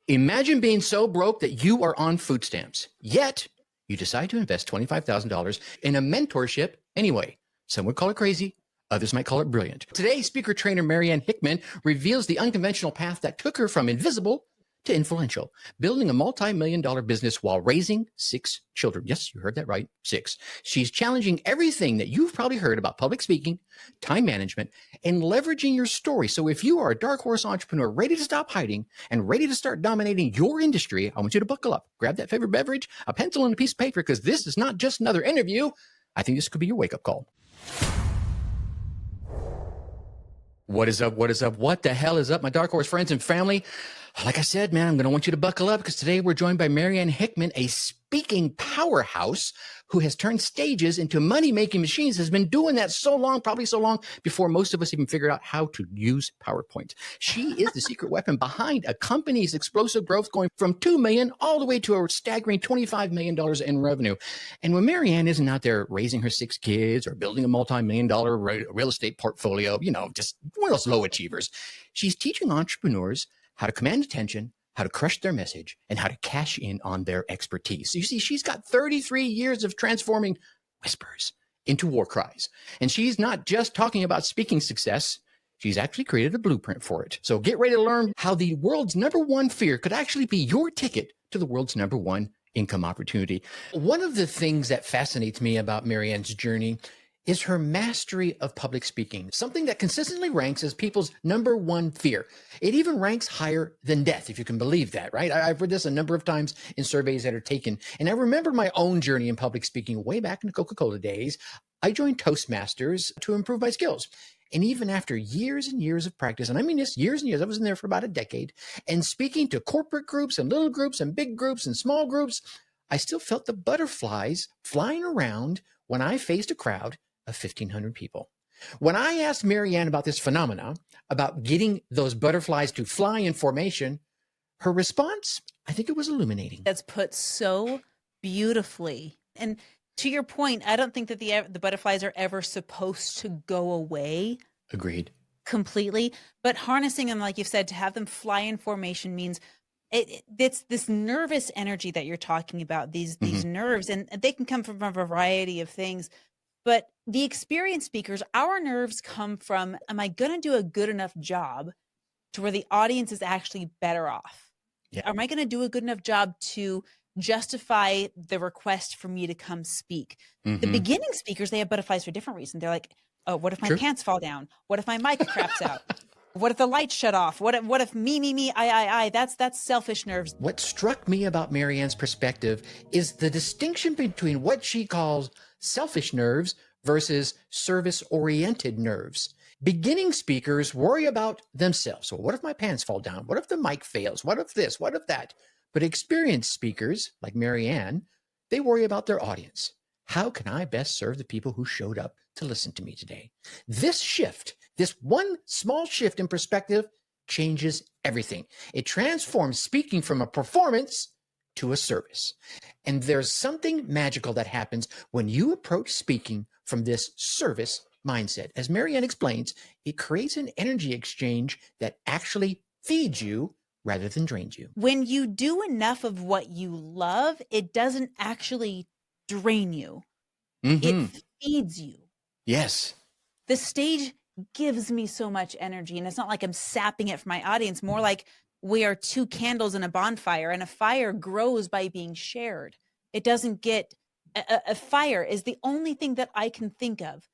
Imagine being so broke that you are on food stamps, yet you decide to invest $25,000 in a mentorship anyway. Some would call it crazy. Others might call it brilliant. Today, speaker trainer Marianne Hickman reveals the unconventional path that took her from invisible to influential, building a multi-million-dollar business while raising 6 children. Yes, you heard that right, 6. She's challenging everything that you've probably heard about public speaking, time management, and leveraging your story. So if you are a dark horse entrepreneur ready to stop hiding and ready to start dominating your industry, I want you to buckle up, grab that favorite beverage, a pencil, and a piece of paper, because this is not just another interview. I think this could be your wake-up call. What is up? What is up? What the hell is up, my dark horse friends and family? Like I said, man, I'm going to want you to buckle up because today we're joined by Marianne Hickman, a speaking powerhouse who has turned stages into money-making machines, has been doing that so long, probably so long before most of us even figured out how to use PowerPoint. She is the secret weapon behind a company's explosive growth, going from $2 million all the way to a staggering $25 million in revenue. And when Marianne isn't out there raising her 6 kids or building a multi-million-dollar real estate portfolio, just one of those low achievers, she's teaching entrepreneurs how to command attention, how to crush their message, and how to cash in on their expertise. So you see, she's got 33 years of transforming whispers into war cries. And she's not just talking about speaking success. She's actually created a blueprint for it. So get ready to learn how the world's #1 fear could actually be your ticket to the world's #1 income opportunity. One of the things that fascinates me about Marianne's journey is her mastery of public speaking, something that consistently ranks as people's #1 fear. It even ranks higher than death, if you can believe that, right? I've read this a number of times in surveys that are taken. And I remember my own journey in public speaking way back in the Coca-Cola days. I joined Toastmasters to improve my skills. And even after years and years of practice, and I mean this, years and years, I was in there for about a decade, and speaking to corporate groups and little groups and big groups and small groups, I still felt the butterflies flying around when I faced a crowd of 1,500 people. When I asked Marianne about this phenomena, about getting those butterflies to fly in formation, her response, I think it was illuminating. That's put so beautifully. And to your point, I don't think that the butterflies are ever supposed to go away. Agreed. Completely. But harnessing them, like you've said, to have them fly in formation means it's this nervous energy that you're talking about, these nerves, and they can come from a variety of things. But the experienced speakers, our nerves come from, am I going to do a good enough job to where the audience is actually better off? Yeah. Am I going to do a good enough job to justify the request for me to come speak? The beginning speakers, they have butterflies for a different reason. They're like, oh, what if my pants fall down? What if my mic craps out? What if the lights shut off? What if me, I? That's selfish nerves. What struck me about Marianne's perspective is the distinction between what she calls selfish nerves versus service-oriented nerves. Beginning speakers worry about themselves. So what if my pants fall down? What if the mic fails? What if this? What if that? But experienced speakers like Marianne, they worry about their audience. How can I best serve the people who showed up to listen to me today? This shift, this one small shift in perspective, changes everything. It transforms speaking from a performance to a service. And there's something magical that happens when you approach speaking from this service mindset. As Marianne explains, it creates an energy exchange that actually feeds you rather than drains you. When you do enough of what you love, it doesn't actually drain you. It feeds you. Yes. The stage gives me so much energy, and it's not like I'm sapping it from my audience, more like we are 2 candles in a bonfire, and a fire grows by being shared. It doesn't get a fire is the only thing that I can think of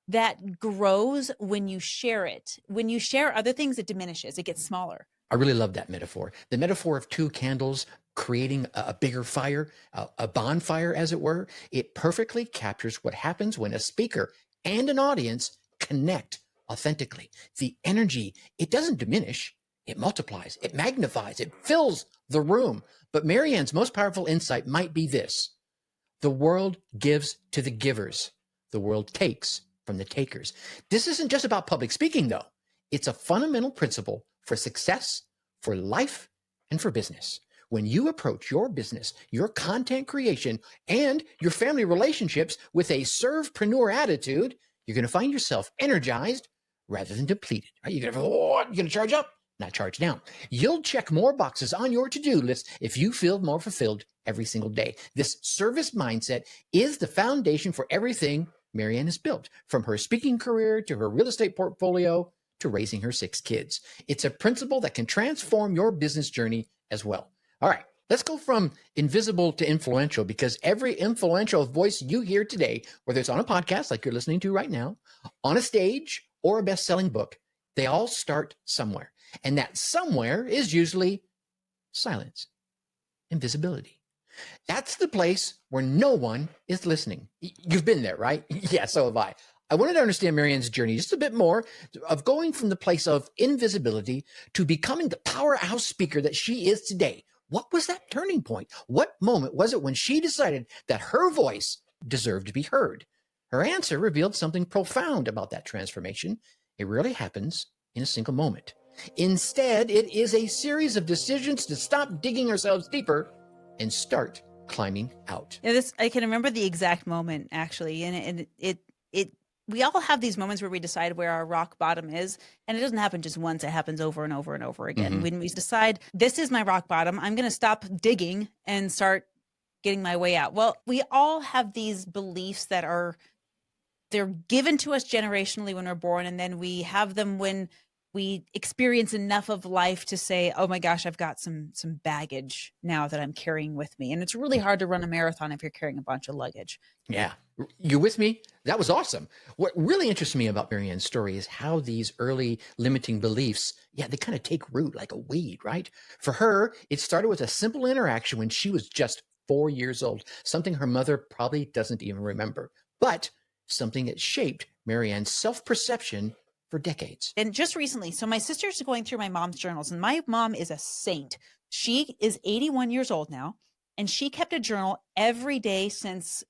that grows when you share it. When you share other things, it diminishes, it gets smaller. I really love that metaphor. The metaphor of 2 candles creating a bigger fire, a bonfire, as it were. It perfectly captures what happens when a speaker and an audience connect authentically. The energy, it doesn't diminish. It multiplies, it magnifies, it fills the room. But Marianne's most powerful insight might be this: the world gives to the givers. The world takes from the takers. This isn't just about public speaking, though. It's a fundamental principle for success, for life, and for business. When you approach your business, your content creation, and your family relationships with a servepreneur attitude, you're going to find yourself energized rather than depleted. Right? You're going to charge up not charge down. You'll check more boxes on your to-do list if you feel more fulfilled every single day. This service mindset is the foundation for everything Marianne has built, from her speaking career to her real estate portfolio to raising her 6 kids. It's a principle that can transform your business journey as well. All right, let's go from invisible to influential, because every influential voice you hear today, whether it's on a podcast like you're listening to right now, on a stage, or a best-selling book, they all start somewhere. And that somewhere is usually silence, invisibility. That's the place where no one is listening. You've been there, right? Yeah, so have I. I wanted to understand Marianne's journey just a bit more, of going from the place of invisibility to becoming the powerhouse speaker that she is today. What was that turning point? What moment was it when she decided that her voice deserved to be heard? Her answer revealed something profound about that transformation. It rarely happens in a single moment. Instead, it is a series of decisions to stop digging ourselves deeper and start climbing out. Yeah, I can remember the exact moment, actually, and it we all have these moments where we decide where our rock bottom is, and it doesn't happen just once. It happens over and over and over again. Mm-hmm. When we decide this is my rock bottom, I'm going to stop digging and start getting my way out. Well, we all have these beliefs that they're given to us generationally when we're born, and then we have them when we experience enough of life to say, oh my gosh, I've got some baggage now that I'm carrying with me. And it's really hard to run a marathon if you're carrying a bunch of luggage. Yeah. You with me? That was awesome. What really interests me about Marianne's story is how these early limiting beliefs, they kind of take root like a weed, right? For her, it started with a simple interaction when she was just 4 years old, something her mother probably doesn't even remember, but something that shaped Marianne's self-perception for decades. And just recently, so my sister's going through my mom's journals, and my mom is a saint. She is 81 years old now, and she kept a journal every day since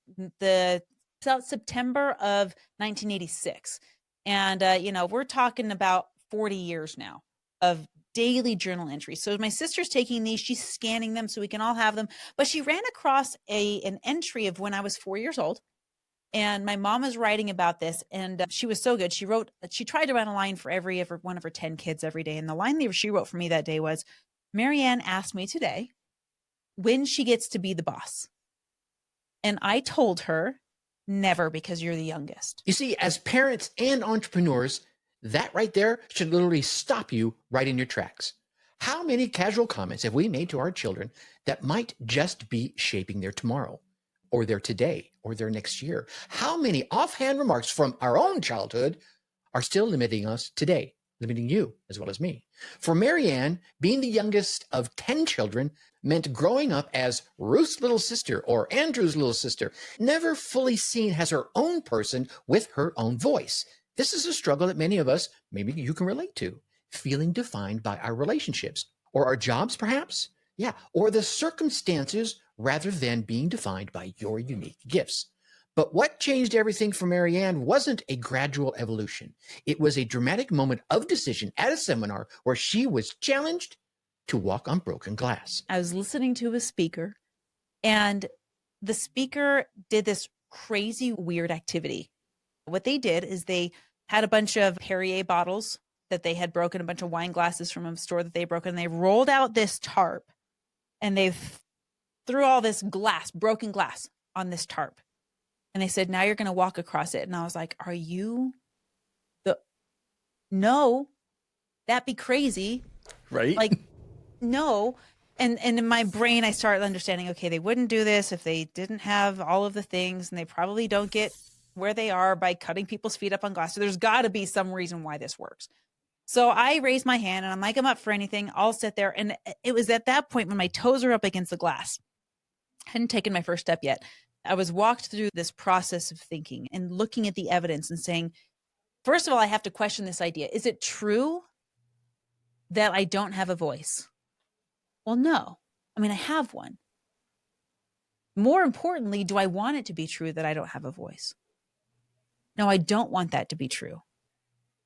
September of 1986. And, we're talking about 40 years now of daily journal entries. So my sister's taking these, she's scanning them so we can all have them. But she ran across an entry of when I was 4 years old. And my mom was writing about this, and she was so good. She tried to write a line for every one of her 10 kids every day. And the line that she wrote for me that day was, Marianne asked me today when she gets to be the boss. And I told her, never, because you're the youngest. You see, as parents and entrepreneurs, that right there should literally stop you right in your tracks. How many casual comments have we made to our children that might just be shaping their tomorrow, or their today, or their next year? How many offhand remarks from our own childhood are still limiting us today, limiting you as well as me? For Marianne, being the youngest of 10 children meant growing up as Ruth's little sister or Andrew's little sister, never fully seen as her own person with her own voice. This is a struggle that many of us, maybe you can relate to, feeling defined by our relationships or our jobs, perhaps. Yeah, or the circumstances rather than being defined by your unique gifts. But what changed everything for Marianne wasn't a gradual evolution. It was a dramatic moment of decision at a seminar where she was challenged to walk on broken glass. I was listening to a speaker, and the speaker did this crazy, weird activity. What they did is they had a bunch of Perrier bottles that they had broken, a bunch of wine glasses from a store that they broke, and they rolled out this tarp, and they threw all this broken glass on this tarp. And they said, now you're going to walk across it. And I was like, are you no, that'd be crazy. Right? Like, no. And in my brain, I started understanding, okay, they wouldn't do this if they didn't have all of the things, and they probably don't get where they are by cutting people's feet up on glass. So there's got to be some reason why this works. So I raised my hand, and I'm like, I'm up for anything. I'll sit there. And it was at that point when my toes were up against the glass. I hadn't taken my first step yet. I was walked through this process of thinking and looking at the evidence and saying, first of all, I have to question this idea. Is it true that I don't have a voice? Well, no. I mean, I have one. More importantly, do I want it to be true that I don't have a voice? No, I don't want that to be true,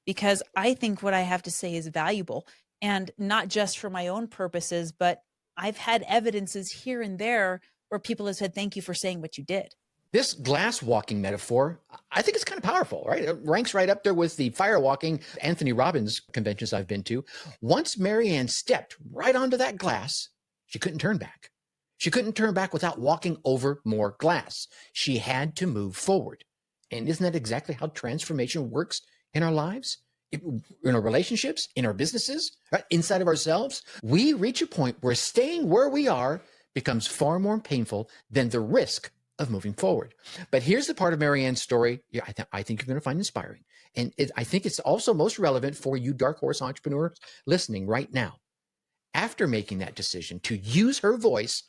because I think what I have to say is valuable, and not just for my own purposes, but I've had evidences here and there where people have said, thank you for saying what you did. This glass walking metaphor, I think it's kind of powerful, right? It ranks right up there with the fire walking Anthony Robbins conventions I've been to. Once Marianne stepped right onto that glass, she couldn't turn back. She couldn't turn back without walking over more glass. She had to move forward. And isn't that exactly how transformation works in our lives? In our relationships, in our businesses, right? Inside of ourselves? We reach a point where staying where we are becomes far more painful than the risk of moving forward. But here's the part of Marianne's story I think you're going to find inspiring. And I think it's also most relevant for you dark horse entrepreneurs listening right now. After making that decision to use her voice,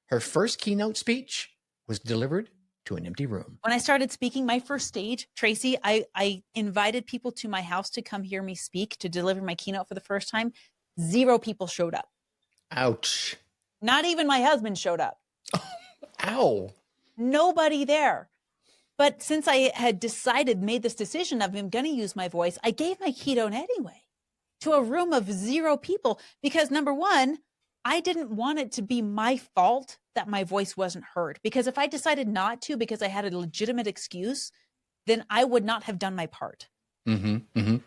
her first keynote speech was delivered to an empty room. When I started speaking my first stage, Tracy, I invited people to my house to come hear me speak, to deliver my keynote for the first time. 0 people showed up. Ouch. Not even my husband showed up. Ow. Nobody there. But since I had made this decision of I'm going to use my voice, I gave my keynote anyway to a room of 0 people because, number one, I didn't want it to be my fault that my voice wasn't heard. Because if I decided not to, because I had a legitimate excuse, then I would not have done my part. Mm-hmm, mm-hmm.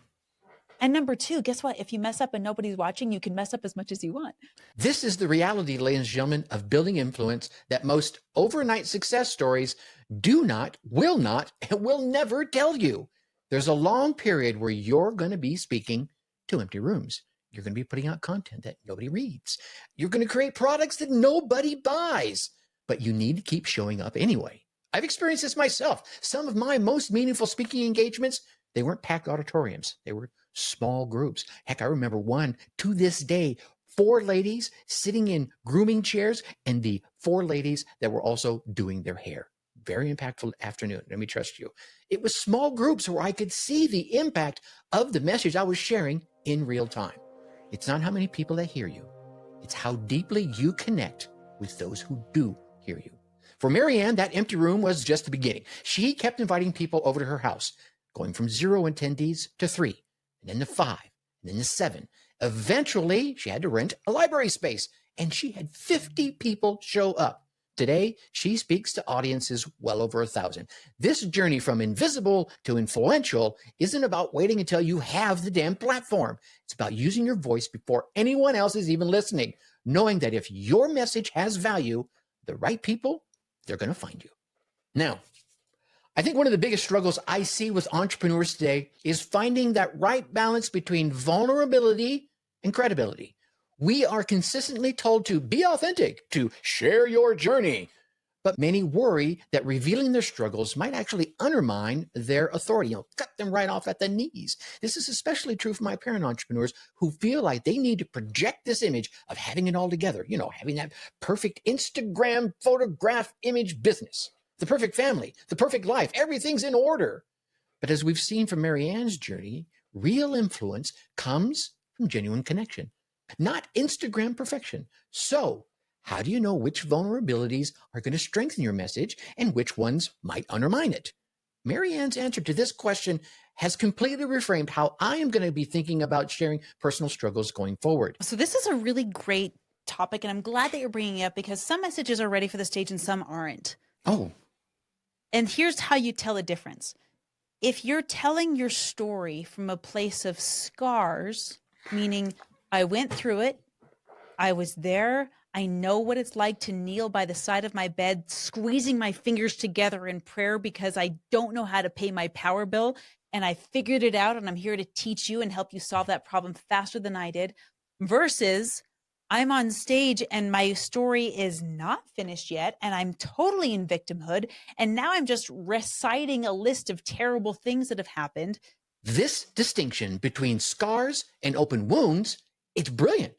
And number two, guess what? If you mess up and nobody's watching, you can mess up as much as you want. This is the reality, ladies and gentlemen, of building influence that most overnight success stories do not, will not, and will never tell you. There's a long period where you're going to be speaking to empty rooms. You're going to be putting out content that nobody reads. You're going to create products that nobody buys, but you need to keep showing up anyway. I've experienced this myself. Some of my most meaningful speaking engagements, they weren't packed auditoriums. They were small groups. Heck, I remember one to this day, 4 ladies sitting in grooming chairs and the 4 ladies that were also doing their hair. Very impactful afternoon. Let me trust you. It was small groups where I could see the impact of the message I was sharing in real time. It's not how many people that hear you. It's how deeply you connect with those who do hear you. For Marianne, that empty room was just the beginning. She kept inviting people over to her house, going from 0 attendees to 3, and then to 5, and then to 7. Eventually, she had to rent a library space, and she had 50 people show up. Today, she speaks to audiences well over 1,000. This journey from invisible to influential isn't about waiting until you have the damn platform. It's about using your voice before anyone else is even listening, knowing that if your message has value, the right people, they're going to find you. Now, I think one of the biggest struggles I see with entrepreneurs today is finding that right balance between vulnerability and credibility. We are consistently told to be authentic, to share your journey, but many worry that revealing their struggles might actually undermine their authority, cut them right off at the knees. This is especially true for my parent entrepreneurs who feel like they need to project this image of having it all together, having that perfect Instagram photograph image business, the perfect family, the perfect life, everything's in order. But as we've seen from Marianne's journey, real influence comes from genuine connection, not Instagram perfection. So how do you know which vulnerabilities are going to strengthen your message and which ones might undermine it? Marianne's answer to this question has completely reframed how I am going to be thinking about sharing personal struggles going forward. So this is a really great topic, and I'm glad that you're bringing it up because some messages are ready for the stage and some aren't. Oh. And here's how you tell a difference. If you're telling your story from a place of scars, meaning I went through it, I was there, I know what it's like to kneel by the side of my bed, squeezing my fingers together in prayer because I don't know how to pay my power bill, and I figured it out, and I'm here to teach you and help you solve that problem faster than I did, versus I'm on stage and my story is not finished yet, and I'm totally in victimhood, and now I'm just reciting a list of terrible things that have happened. This distinction between scars and open wounds, it's brilliant.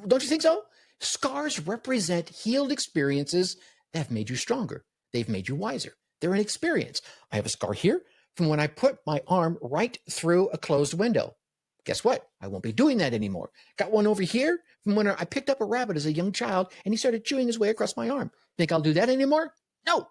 Don't you think so? Scars represent healed experiences that have made you stronger. They've made you wiser. They're an experience. I have a scar here from when I put my arm right through a closed window. Guess what? I won't be doing that anymore. Got one over here from when I picked up a rabbit as a young child and he started chewing his way across my arm. Think I'll do that anymore? No.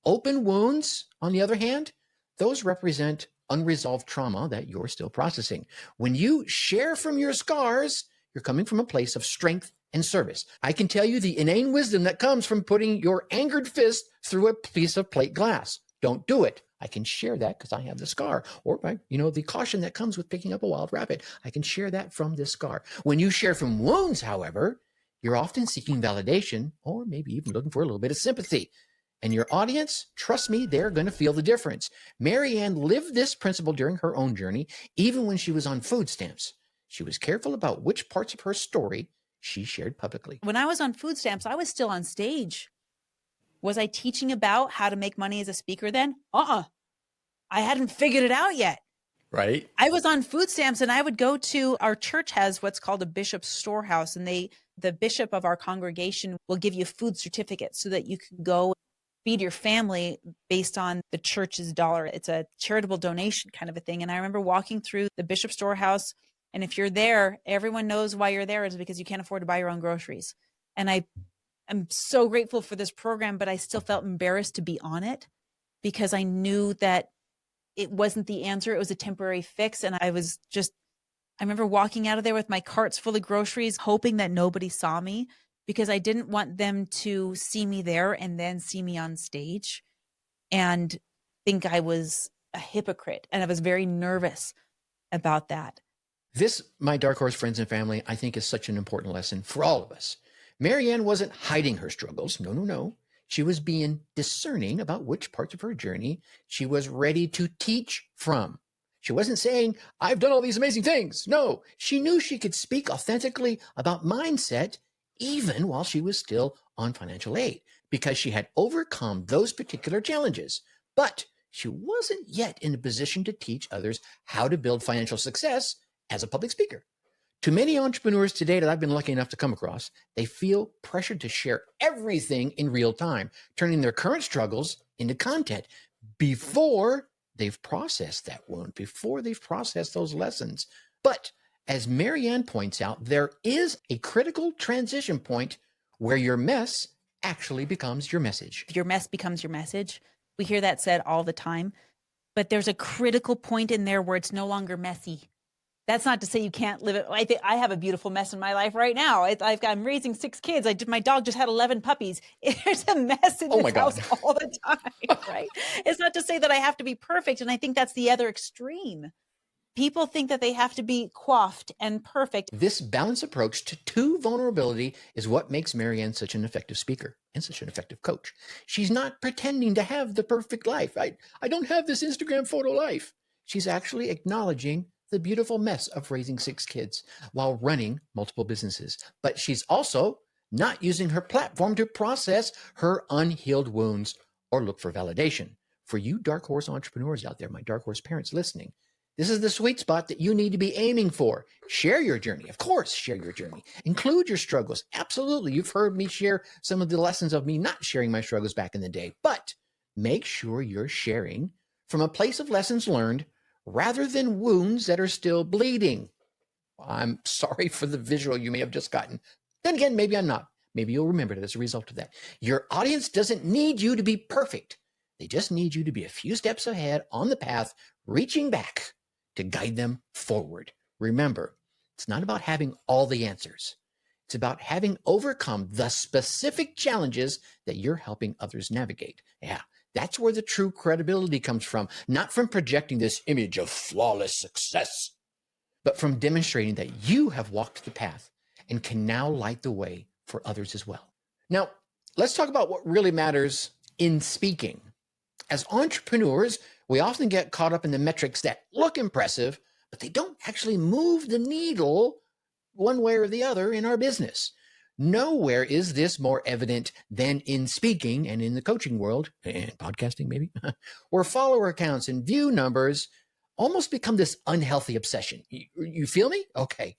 Open wounds, on the other hand, those represent unresolved trauma that you're still processing. When you share from your scars, you're coming from a place of strength and service. I can tell you the inane wisdom that comes from putting your angered fist through a piece of plate glass. Don't do it. I can share that because I have the scar, or the caution that comes with picking up a wild rabbit. I can share that from this scar. When you share from wounds, however, you're often seeking validation, or maybe even looking for a little bit of sympathy. And your audience, trust me, they're going to feel the difference. Marianne lived this principle during her own journey, even when she was on food stamps. She was careful about which parts of her story she shared publicly. When I was on food stamps, I was still on stage. Was I teaching about how to make money as a speaker then? I hadn't figured it out yet. Right. I was on food stamps, and I would go to, our church has what's called a bishop's storehouse, and the bishop of our congregation will give you food certificates so that you can go feed your family based on the church's dollar. It's a charitable donation kind of a thing. And I remember walking through the bishop's storehouse, and if you're there, everyone knows why you're there is because you can't afford to buy your own groceries. And I'm so grateful for this program, but I still felt embarrassed to be on it because I knew that it wasn't the answer. It was a temporary fix. And I remember walking out of there with my carts full of groceries, hoping that nobody saw me because I didn't want them to see me there and then see me on stage and think I was a hypocrite. And I was very nervous about that. This, my dark horse friends and family, I think is such an important lesson for all of us. Marianne wasn't hiding her struggles. No. She was being discerning about which parts of her journey she was ready to teach from. She wasn't saying, I've done all these amazing things. No, she knew she could speak authentically about mindset even while she was still on financial aid because she had overcome those particular challenges. But she wasn't yet in a position to teach others how to build financial success as a public speaker. To many entrepreneurs today that I've been lucky enough to come across, they feel pressured to share everything in real time, turning their current struggles into content before they've processed that wound, before they've processed those lessons. But as Marianne points out, there is a critical transition point where your mess actually becomes your message. Your mess becomes your message. We hear that said all the time, but there's a critical point in there where it's no longer messy. That's not to say you can't live it. I have a beautiful mess in my life right now. I'm raising 6 kids. My dog just had 11 puppies. There's a mess in this house all the time, right? It's not to say that I have to be perfect. And I think that's the other extreme. People think that they have to be coiffed and perfect. This balanced approach to vulnerability is what makes Marianne such an effective speaker and such an effective coach. She's not pretending to have the perfect life. I don't have this Instagram photo life. She's actually acknowledging the beautiful mess of raising 6 kids while running multiple businesses. But she's also not using her platform to process her unhealed wounds or look for validation. For you dark horse entrepreneurs out there, my dark horse parents listening, this is the sweet spot that you need to be aiming for. Share your journey. Of course, share your journey. Include your struggles. Absolutely. You've heard me share some of the lessons of me not sharing my struggles back in the day, but make sure you're sharing from a place of lessons learned rather than wounds that are still bleeding. I'm sorry for the visual you may have just gotten. Then again, maybe I'm not. Maybe you'll remember it as a result of that. Your audience doesn't need you to be perfect. They just need you to be a few steps ahead on the path, reaching back to guide them forward. Remember, it's not about having all the answers. It's about having overcome the specific challenges that you're helping others navigate. Yeah. That's where the true credibility comes from, not from projecting this image of flawless success, but from demonstrating that you have walked the path and can now light the way for others as well. Now, let's talk about what really matters in speaking. As entrepreneurs, we often get caught up in the metrics that look impressive, but they don't actually move the needle one way or the other in our business. Nowhere is this more evident than in speaking and in the coaching world, and podcasting maybe, where follower counts and view numbers almost become this unhealthy obsession. You feel me? Okay.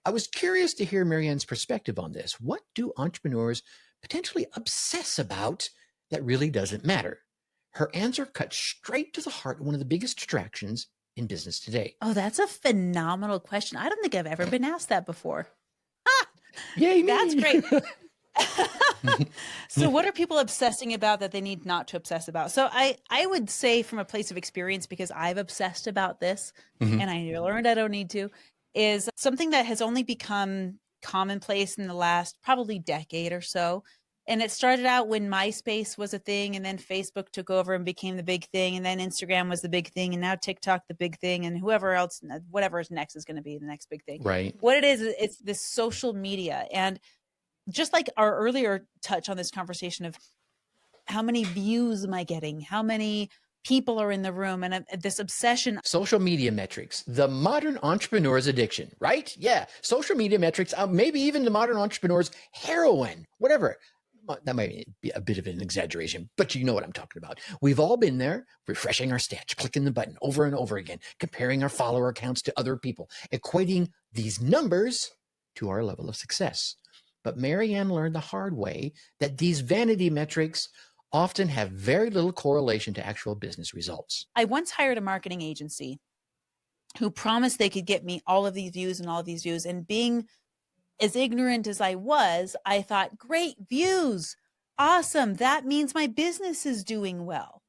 I was curious to hear Marianne's perspective on this. What do entrepreneurs potentially obsess about that really doesn't matter? Her answer cut straight to the heart of one of the biggest distractions in business today. Oh, that's a phenomenal question. I don't think I've ever been asked that before. Yay, me. That's great. So what are people obsessing about that they need not to obsess about? So I would say from a place of experience, because I've obsessed about this and I learned I don't need to, is something that has only become commonplace in the last probably decade or so. And it started out when MySpace was a thing, and then Facebook took over and became the big thing, and then Instagram was the big thing, and now TikTok the big thing, and whoever else, whatever is next is going to be the next big thing. Right. What it is, it's this social media. And just like our earlier touch on this conversation of how many views am I getting? How many people are in the room? And this obsession. Social media metrics, the modern entrepreneur's addiction, right? Yeah. Social media metrics, maybe even the modern entrepreneur's heroin, whatever. That might be a bit of an exaggeration, but you know what I'm talking about. We've all been there, refreshing our stats, clicking the button over and over again, comparing our follower accounts to other people, equating these numbers to our level of success. But Marianne learned the hard way that these vanity metrics often have very little correlation to actual business results. I once hired a marketing agency who promised they could get me all of these views and all of these views. And being as ignorant as I was, I thought, great views. Awesome. That means my business is doing well,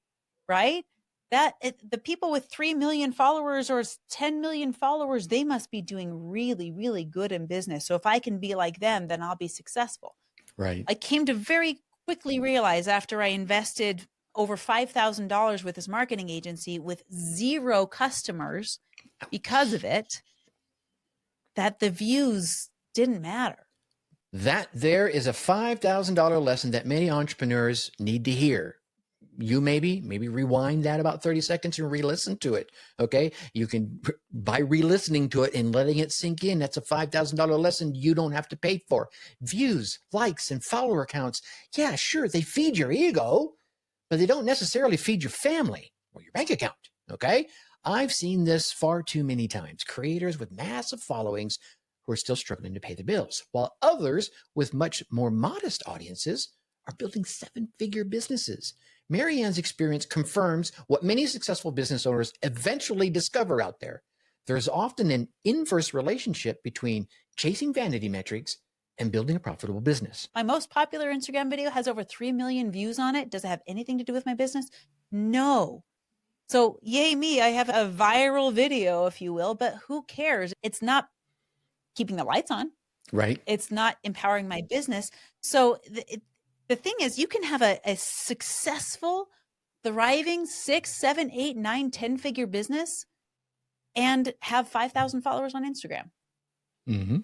right? The people with 3 million followers or 10 million followers, they must be doing really, really good in business. So if I can be like them, then I'll be successful. Right. I came to very quickly realize after I invested over $5,000 with this marketing agency with 0 customers because of it, that the views didn't matter. That there is a $5,000 lesson that many entrepreneurs need to hear. You maybe rewind that about 30 seconds and re-listen to it. Okay. You can, by re-listening to it and letting it sink in, that's a $5,000 lesson you don't have to pay for. Views, likes, and follower accounts. Yeah, sure. They feed your ego, but they don't necessarily feed your family or your bank account. Okay. I've seen this far too many times. Creators with massive followings who are still struggling to pay the bills, while others with much more modest audiences are building 7-figure businesses. Marianne's experience confirms what many successful business owners eventually discover out there. There's often an inverse relationship between chasing vanity metrics and building a profitable business. My most popular Instagram video has over 3 million views on it. Does it have anything to do with my business? No. So yay me, I have a viral video, if you will, but who cares? It's not keeping the lights on. Right. It's not empowering my business. So the thing is, you can have a successful, thriving 6, 7, 8, 9, 10-figure business and have 5,000 followers on Instagram. Mm-hmm.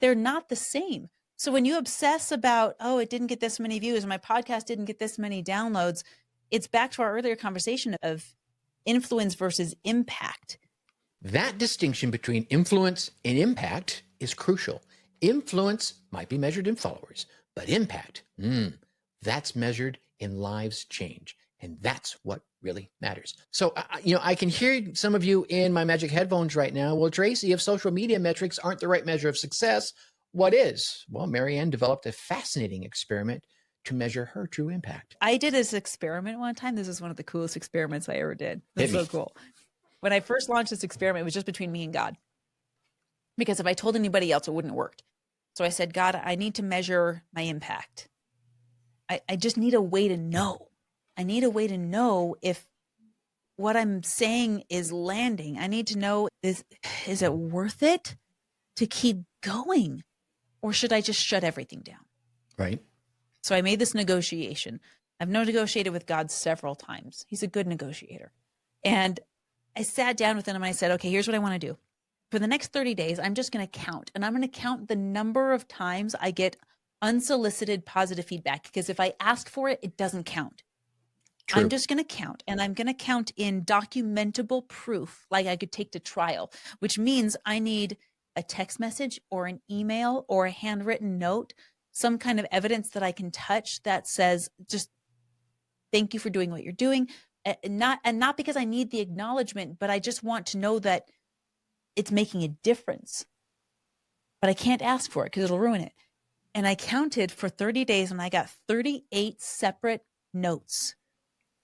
They're not the same. So when you obsess about, oh, it didn't get this many views, and my podcast didn't get this many downloads, it's back to our earlier conversation of influence versus impact. That distinction between influence and impact is crucial. Influence might be measured in followers, but impact, that's measured in lives change. And that's what really matters. So, I can hear some of you in my magic headphones right now. Well, Tracy, if social media metrics aren't the right measure of success, what is? Well, Marianne developed a fascinating experiment to measure her true impact. I did this experiment one time. This is one of the coolest experiments I ever did. It's so cool. When I first launched this experiment, it was just between me and God. Because if I told anybody else, it wouldn't have worked. So I said, God, I need to measure my impact. I just need a way to know. I need a way to know if what I'm saying is landing. I need to know, is it worth it to keep going? Or should I just shut everything down? Right. So I made this negotiation. I've negotiated with God several times. He's a good negotiator. And I sat down with him and I said, okay, here's what I want to do. For the next 30 days, I'm just going to count. And I'm going to count the number of times I get unsolicited positive feedback. Because if I ask for it, it doesn't count. True. I'm just going to count. And I'm going to count in documentable proof, like I could take to trial, which means I need a text message or an email or a handwritten note, some kind of evidence that I can touch that says, just thank you for doing what you're doing. And not because I need the acknowledgement, but I just want to know that it's making a difference. But I can't ask for it because it'll ruin it. And I counted for 30 days and I got 38 separate notes,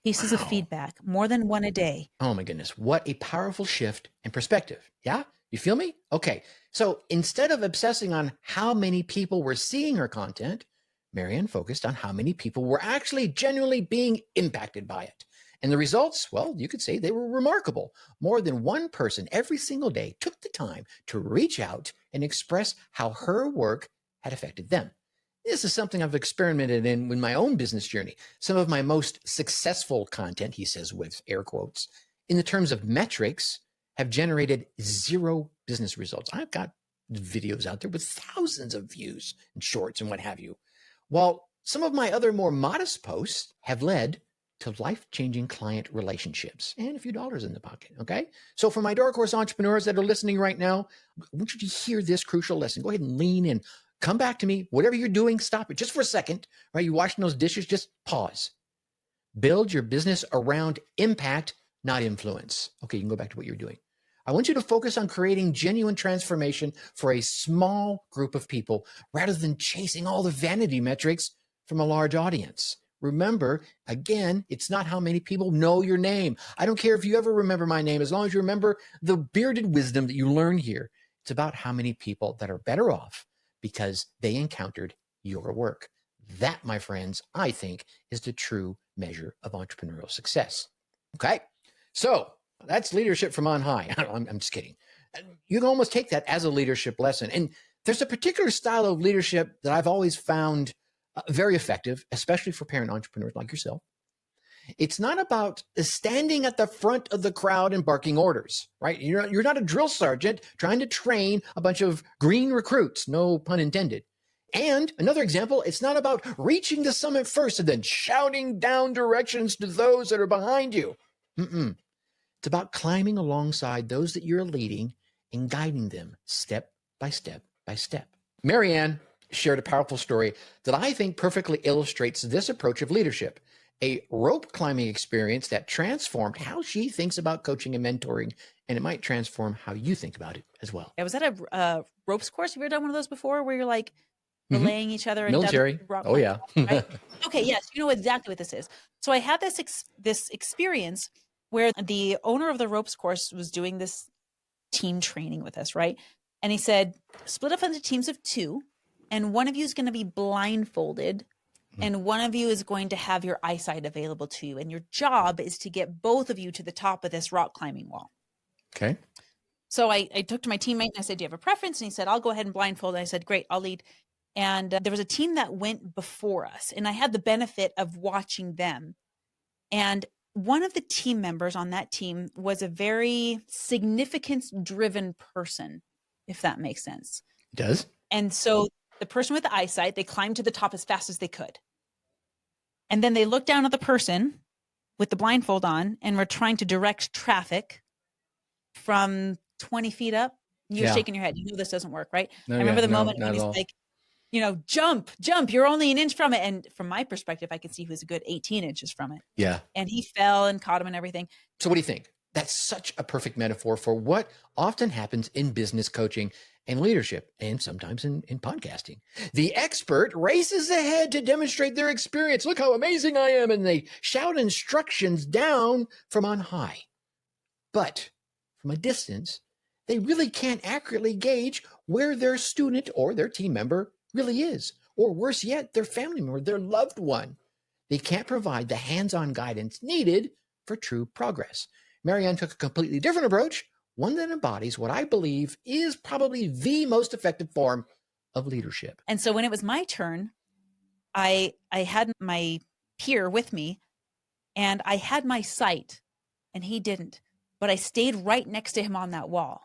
pieces of feedback, more than one a day. Oh my goodness. What a powerful shift in perspective. Yeah. You feel me? Okay. So instead of obsessing on how many people were seeing her content, Marianne focused on how many people were actually genuinely being impacted by it. And the results, well, you could say they were remarkable. More than one person every single day took the time to reach out and express how her work had affected them. This is something I've experimented in my own business journey. Some of my most successful content, he says with air quotes, in the terms of metrics, have generated 0 business results. I've got videos out there with thousands of views and shorts and what have you. While some of my other more modest posts have led to life-changing client relationships and a few dollars in the pocket, okay? So for my Dark Horse entrepreneurs that are listening right now, I want you to hear this crucial lesson. Go ahead and lean in. Come back to me. Whatever you're doing, stop it just for a second, right? You're washing those dishes, just pause. Build your business around impact, not influence. Okay, you can go back to what you're doing. I want you to focus on creating genuine transformation for a small group of people rather than chasing all the vanity metrics from a large audience. Remember, again, it's not how many people know your name. I don't care if you ever remember my name, as long as you remember the bearded wisdom that you learn here. It's about how many people that are better off because they encountered your work. That, my friends, I think is the true measure of entrepreneurial success. Okay, so that's leadership from on high. I'm just kidding. You can almost take that as a leadership lesson. And there's a particular style of leadership that I've always found very effective, especially for parent entrepreneurs like yourself. It's not about standing at the front of the crowd and barking orders, right? You're not a drill sergeant trying to train a bunch of green recruits, no pun intended. And another example, it's not about reaching the summit first and then shouting down directions to those that are behind you. It's about climbing alongside those that you're leading and guiding them step by step by step. Marianne shared a powerful story that I think perfectly illustrates this approach of leadership, a rope climbing experience that transformed how she thinks about coaching and mentoring, and it might transform how you think about it as well. Was that a ropes course? Have you ever done one of those before where you're like relaying each other? Military. Oh, yeah. Right? Okay, yes, you know exactly what this is. So I had this experience where the owner of the ropes course was doing this team training with us, right? And he said, split up into teams of 2, and one of you is going to be blindfolded, and one of you is going to have your eyesight available to you. And your job is to get both of you to the top of this rock climbing wall. Okay. So I took to my teammate and I said, do you have a preference? And he said, I'll go ahead and blindfold. And I said, great, I'll lead. And there was a team that went before us, and I had the benefit of watching them. And one of the team members on that team was a very significance-driven person, if that makes sense. It does. And so the person with the eyesight, they climbed to the top as fast as they could. And then they looked down at the person with the blindfold on and were trying to direct traffic from 20 feet up. You're shaking your head. You know this doesn't work, right? I remember the moment when he's like, jump, you're only an inch from it. And from my perspective, I could see he was a good 18 inches from it. Yeah. And he fell and caught him and everything. So what do you think? That's such a perfect metaphor for what often happens in business coaching and leadership, and sometimes in podcasting. The expert races ahead to demonstrate their experience. Look how amazing I am. And they shout instructions down from on high. But from a distance, they really can't accurately gauge where their student or their team member really is, or worse yet, their family member, their loved one. They can't provide the hands-on guidance needed for true progress. Marianne took a completely different approach, one that embodies what I believe is probably the most effective form of leadership. And so when it was my turn, I had my peer with me, and I had my sight, and he didn't, but I stayed right next to him on that wall.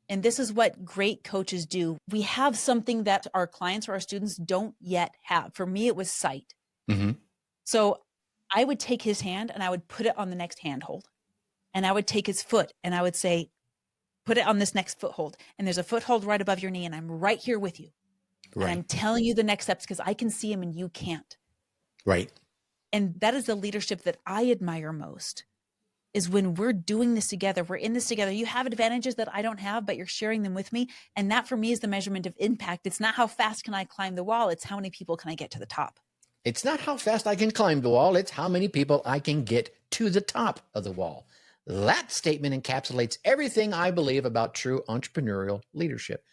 And this is what great coaches do. We have something that our clients or our students don't yet have. For me, it was sight. So I would take his hand and I would put it on the next handhold. And I would take his foot and I would say, put it on this next foothold. And there's a foothold right above your knee. And I'm right here with you. Right. And I'm telling you the next steps because I can see him and you can't. Right. And that is the leadership that I admire most, is when we're doing this together, we're in this together. You have advantages that I don't have, but you're sharing them with me. And that for me is the measurement of impact. It's not how fast can I climb the wall. It's how many people can I get to the top. It's not how fast I can climb the wall. It's how many people I can get to the top of the wall. That statement encapsulates everything I believe about true entrepreneurial leadership,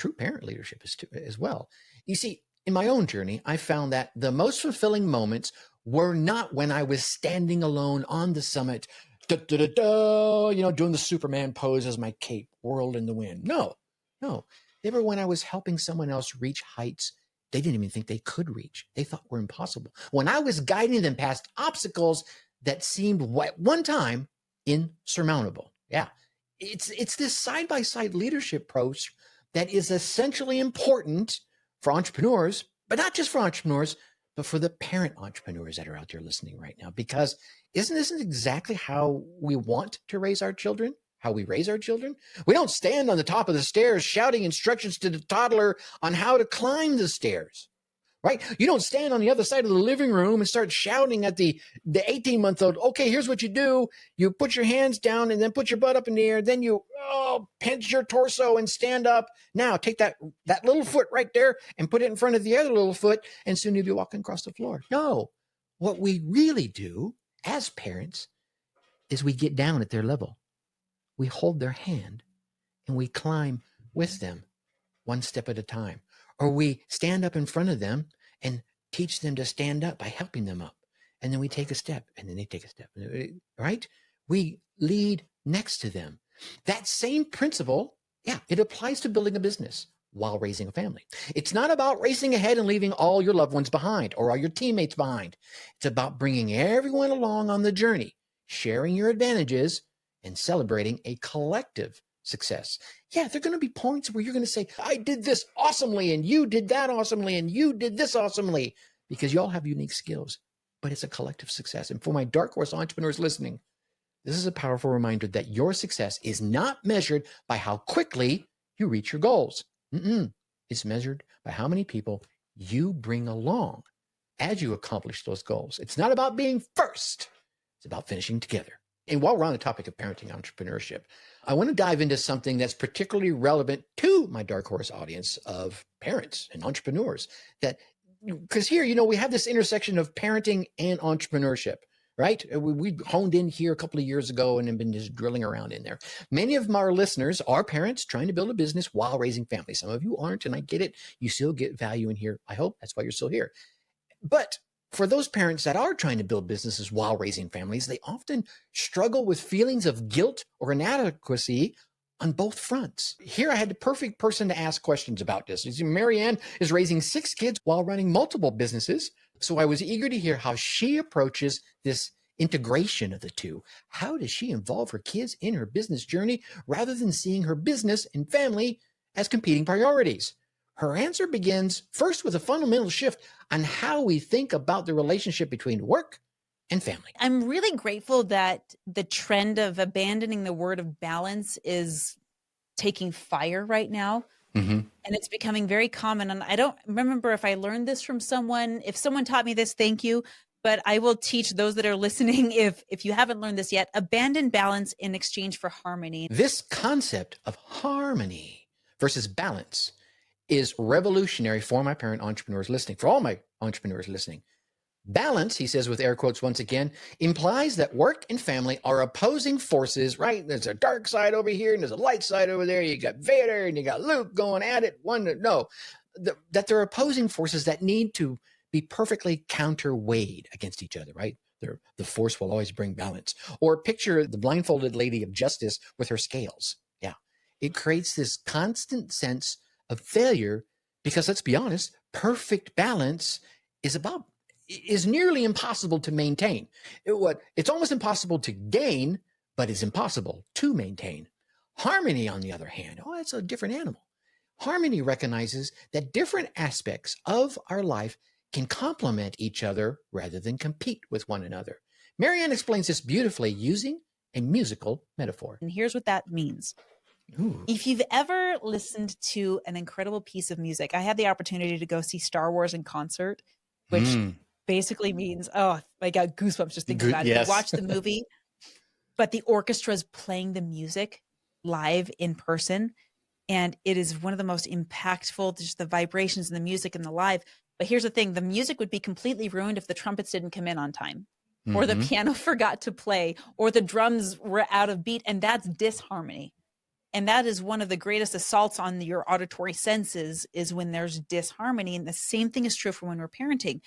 true parent leadership as well. You see, in my own journey, I found that the most fulfilling moments were not when I was standing alone on the summit, doing the Superman pose as my cape whirled in the wind. No, no. They were when I was helping someone else reach heights they didn't even think they could reach. They thought were impossible. When I was guiding them past obstacles that seemed at one time insurmountable. Yeah. It's this side-by-side leadership approach that is essentially important for entrepreneurs, but not just for entrepreneurs, but for the parent entrepreneurs that are out there listening right now. Because isn't this exactly how we want to raise our children? How we raise our children? We don't stand on the top of the stairs shouting instructions to the toddler on how to climb the stairs, right? You don't stand on the other side of the living room and start shouting at the 18-month-old, okay, here's what you do. You put your hands down and then put your butt up in the air. Then you pinch your torso and stand up. Now take that little foot right there and put it in front of the other little foot, and soon you'll be walking across the floor. No, what we really do as parents is we get down at their level. We hold their hand and we climb with them one step at a time. Or we stand up in front of them and teach them to stand up by helping them up. And then we take a step and then they take a step, right? We lead next to them. That same principle, it applies to building a business while raising a family. It's not about racing ahead and leaving all your loved ones behind or all your teammates behind. It's about bringing everyone along on the journey, sharing your advantages, and celebrating a collective success. Yeah, there are going to be points where you're going to say, I did this awesomely, and you did that awesomely, and you did this awesomely, because you all have unique skills, but it's a collective success. And for my dark horse entrepreneurs listening, this is a powerful reminder that your success is not measured by how quickly you reach your goals. It's measured by how many people you bring along as you accomplish those goals. It's not about being first. It's about finishing together. And while we're on the topic of parenting entrepreneurship, I want to dive into something that's particularly relevant to my dark horse audience of parents and entrepreneurs. Because here, we have this intersection of parenting and entrepreneurship, right? We honed in here a couple of years ago and have been just drilling around in there. Many of our listeners are parents trying to build a business while raising families. Some of you aren't, and I get it. You still get value in here. I hope that's why you're still here. But for those parents that are trying to build businesses while raising families, they often struggle with feelings of guilt or inadequacy on both fronts. Here, I had the perfect person to ask questions about this. Marianne is raising 6 kids while running multiple businesses. So I was eager to hear how she approaches this integration of the two. How does she involve her kids in her business journey rather than seeing her business and family as competing priorities? Her answer begins first with a fundamental shift on how we think about the relationship between work and family. I'm really grateful that the trend of abandoning the word of balance is taking fire right now. And it's becoming very common. And I don't remember if I learned this from someone. If someone taught me this, thank you. But I will teach those that are listening, if you haven't learned this yet, abandon balance in exchange for harmony. This concept of harmony versus balance is revolutionary for my parent entrepreneurs listening, for all my entrepreneurs listening. Balance, he says with air quotes once again, implies that work and family are opposing forces, right? There's a dark side over here and there's a light side over there. You got Vader and you got Luke going at it. That they're opposing forces that need to be perfectly counterweighed against each other, right? The force will always bring balance. Or picture the blindfolded lady of justice with her scales. Yeah. It creates this constant sense of failure because, let's be honest, perfect balance is nearly impossible to maintain. It's almost impossible to gain, but it's impossible to maintain. Harmony, on the other hand, it's a different animal. Harmony recognizes that different aspects of our life can complement each other rather than compete with one another. Marianne explains this beautifully using a musical metaphor. And here's what that means. Ooh. If you've ever listened to an incredible piece of music, I had the opportunity to go see Star Wars in concert, which basically means, I got goosebumps just thinking about it. Yes. You watch the movie, but the orchestra is playing the music live in person. And it is one of the most impactful, just the vibrations and the music and the live. But here's the thing, the music would be completely ruined if the trumpets didn't come in on time, or the piano forgot to play, or the drums were out of beat. And that's disharmony. And that is one of the greatest assaults on your auditory senses, is when there's disharmony. And the same thing is true for when we're parenting.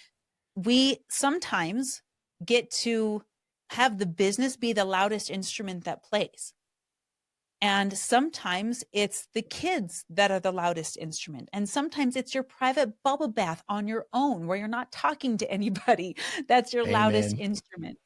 we sometimes get to have the business be the loudest instrument that plays. And sometimes it's the kids that are the loudest instrument. And sometimes it's your private bubble bath on your own where you're not talking to anybody. That's your loudest Amen. instrument.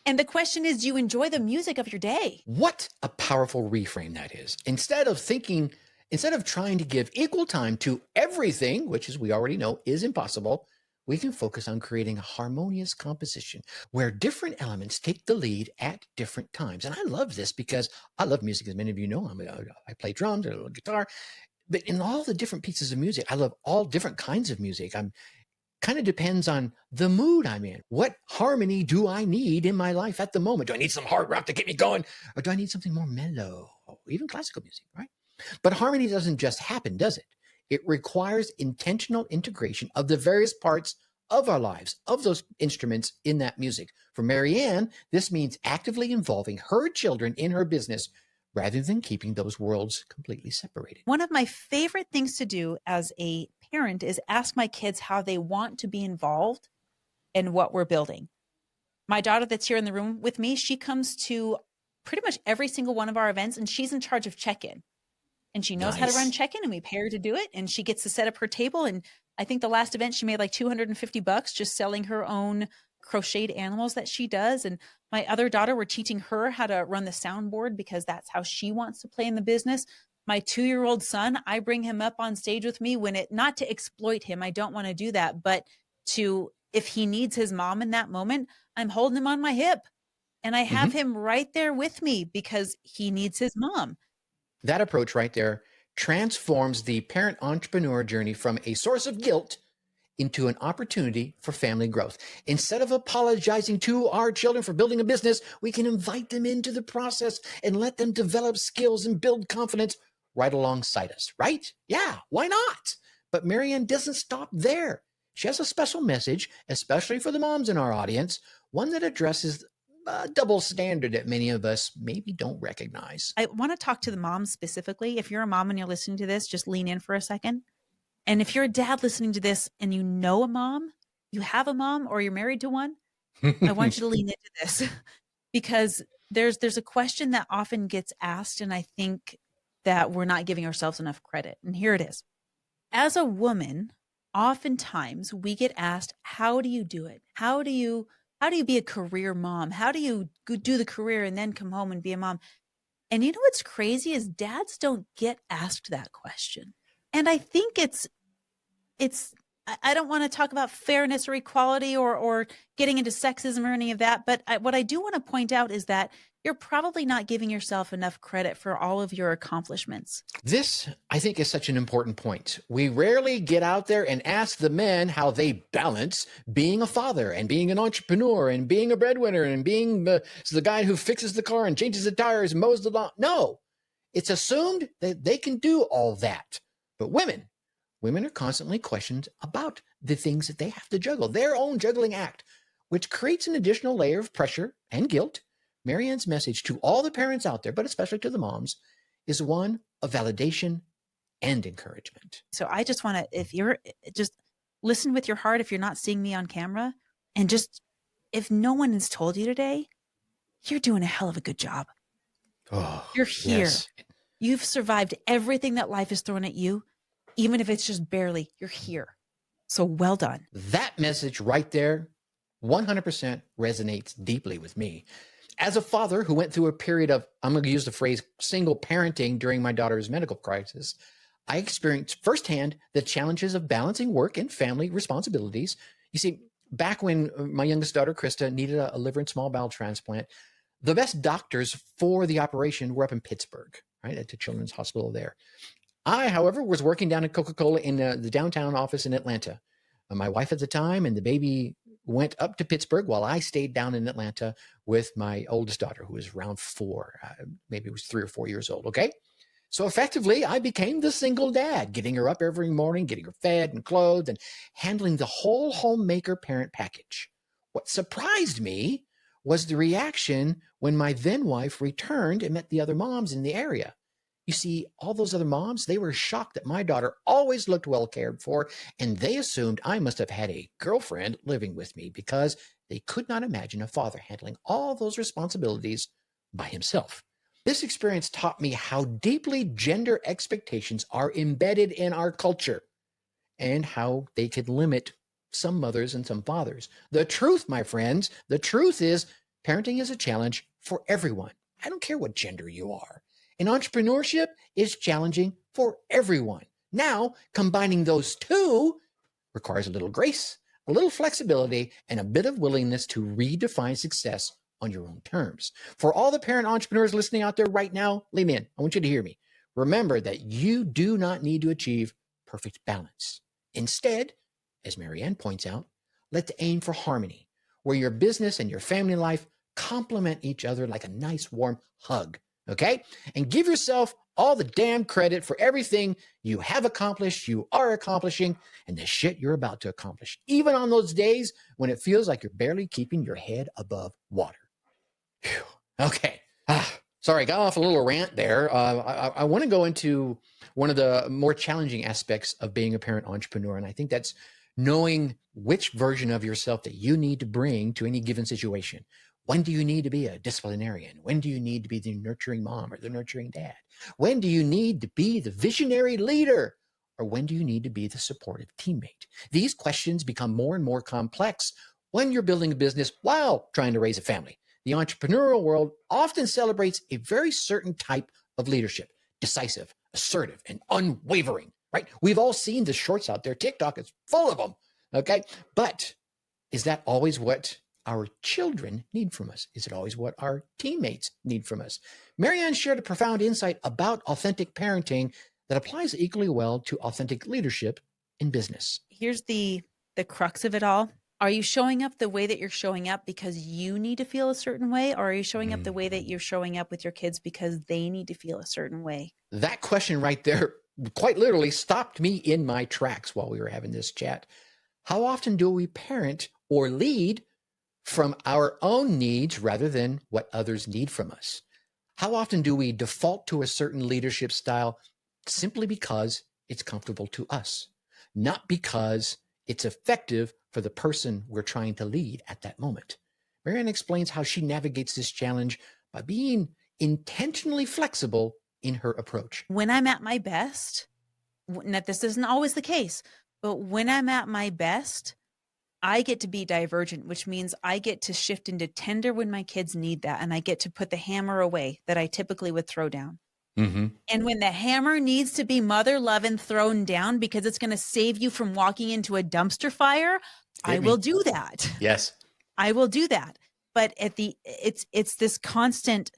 And the question is, do you enjoy the music of your day? What a powerful reframe that is. Instead of trying to give equal time to everything, which as we already know is impossible, we can focus on creating a harmonious composition where different elements take the lead at different times. And I love this because I love music, as many of you know. I play drums, I play guitar, but in all the different pieces of music, I love all different kinds of music. I'm kind of depends on the mood I'm in. What harmony do I need in my life at the moment? Do I need some hard rock to get me going? Or do I need something more mellow? Or even classical music, right? But harmony doesn't just happen, does it? It requires intentional integration of the various parts of our lives, of those instruments in that music. For Marianne, this means actively involving her children in her business rather than keeping those worlds completely separated. One of my favorite things to do as a parent is ask my kids how they want to be involved in what we're building. My daughter that's here in the room with me, she comes to pretty much every single one of our events, and she's in charge of check-in. And she knows how to run check-in, and we pay her to do it. And she gets to set up her table. And I think the last event she made like $250 just selling her own crocheted animals that she does. And my other daughter, we're teaching her how to run the soundboard because that's how she wants to play in the business. My 2-year-old son, I bring him up on stage with me not to exploit him. I don't want to do that, but if he needs his mom in that moment, I'm holding him on my hip and I have him right there with me because he needs his mom. That approach right there transforms the parent entrepreneur journey from a source of guilt into an opportunity for family growth. Instead of apologizing to our children for building a business, we can invite them into the process and let them develop skills and build confidence right alongside us, right? Yeah, why not? But Marianne doesn't stop there. She has a special message, especially for the moms in our audience, one that addresses a double standard that many of us maybe don't recognize. I want to talk to the moms specifically. If you're a mom and you're listening to this, just lean in for a second. And if you're a dad listening to this and you know a mom, you have a mom or you're married to one, I want you to lean into this because there's a question that often gets asked. And I think that we're not giving ourselves enough credit. And here it is. As a woman, oftentimes we get asked, how do you do it? How do you be a career mom? How do you do the career and then come home and be a mom? And you know what's crazy is dads don't get asked that question. And I think I don't want to talk about fairness or equality or getting into sexism or any of that. But what I do want to point out is that you're probably not giving yourself enough credit for all of your accomplishments. This, I think, is such an important point. We rarely get out there and ask the men how they balance being a father and being an entrepreneur and being a breadwinner and being the guy who fixes the car and changes the tires and mows the lawn. No, it's assumed that they can do all that. But women are constantly questioned about the things that they have to juggle, their own juggling act, which creates an additional layer of pressure and guilt. Marianne's message to all the parents out there, but especially to the moms, is one of validation and encouragement. So I just want to, if you're just listen with your heart, if you're not seeing me on camera, and just, if no one has told you today, you're doing a hell of a good job. Oh, you're here. Yes. You've survived everything that life has thrown at you. Even if it's just barely, you're here. So well done. That message right there, 100% resonates deeply with me. As a father who went through a period of, I'm going to use the phrase, single parenting during my daughter's medical crisis, I experienced firsthand the challenges of balancing work and family responsibilities. You see, back when my youngest daughter, Krista, needed a liver and small bowel transplant, the best doctors for the operation were up in Pittsburgh, right, at the Children's Hospital there. I, however, was working down at Coca-Cola in the downtown office in Atlanta. My wife at the time and the baby went up to Pittsburgh while I stayed down in Atlanta with my oldest daughter, who was around 4, maybe it was 3 or 4 years old, okay? So effectively, I became the single dad, getting her up every morning, getting her fed and clothed, and handling the whole homemaker parent package. What surprised me was the reaction when my then wife returned and met the other moms in the area. You see, all those other moms, they were shocked that my daughter always looked well cared for, and they assumed I must have had a girlfriend living with me because they could not imagine a father handling all those responsibilities by himself. This experience taught me how deeply gender expectations are embedded in our culture and how they could limit some mothers and some fathers. The truth, my friends, the truth is parenting is a challenge for everyone. I don't care what gender you are. And entrepreneurship is challenging for everyone. Now, combining those two requires a little grace, a little flexibility, and a bit of willingness to redefine success on your own terms. For all the parent entrepreneurs listening out there right now, lean in. I want you to hear me. Remember that you do not need to achieve perfect balance. Instead, as Marianne points out, let's aim for harmony, where your business and your family life complement each other like a nice warm hug, okay? And give yourself all the damn credit for everything you have accomplished, you are accomplishing, and the shit you're about to accomplish, even on those days when it feels like you're barely keeping your head above water. Whew. Okay. Sorry, got off a little rant there. I want to go into one of the more challenging aspects of being a parent entrepreneur, and I think that's knowing which version of yourself that you need to bring to any given situation. When do you need to be a disciplinarian? When do you need to be the nurturing mom or the nurturing dad? When do you need to be the visionary leader? Or when do you need to be the supportive teammate? These questions become more and more complex when you're building a business while trying to raise a family. The entrepreneurial world often celebrates a very certain type of leadership, decisive, assertive, and unwavering, right? We've all seen the shorts out there. TikTok is full of them, okay? But is that always what our children need from us? Is it always what our teammates need from us? Marianne shared a profound insight about authentic parenting that applies equally well to authentic leadership in business. Here's the crux of it all. Are you showing up the way that you're showing up because you need to feel a certain way? Or are you showing up the way that you're showing up with your kids because they need to feel a certain way? That question right there quite literally stopped me in my tracks while we were having this chat. How often do we parent or lead from our own needs rather than what others need from us? How often do we default to a certain leadership style simply because it's comfortable to us, not because it's effective for the person we're trying to lead at that moment? Marianne explains how she navigates this challenge by being intentionally flexible in her approach. When I'm at my best, that this isn't always the case, but when I'm at my best, I get to be divergent, which means I get to shift into tender when my kids need that. And I get to put the hammer away that I typically would throw down. Mm-hmm. And when the hammer needs to be mother loving thrown down because it's going to save you from walking into a dumpster fire, I will do that. Yes, I will do that. But it's this constant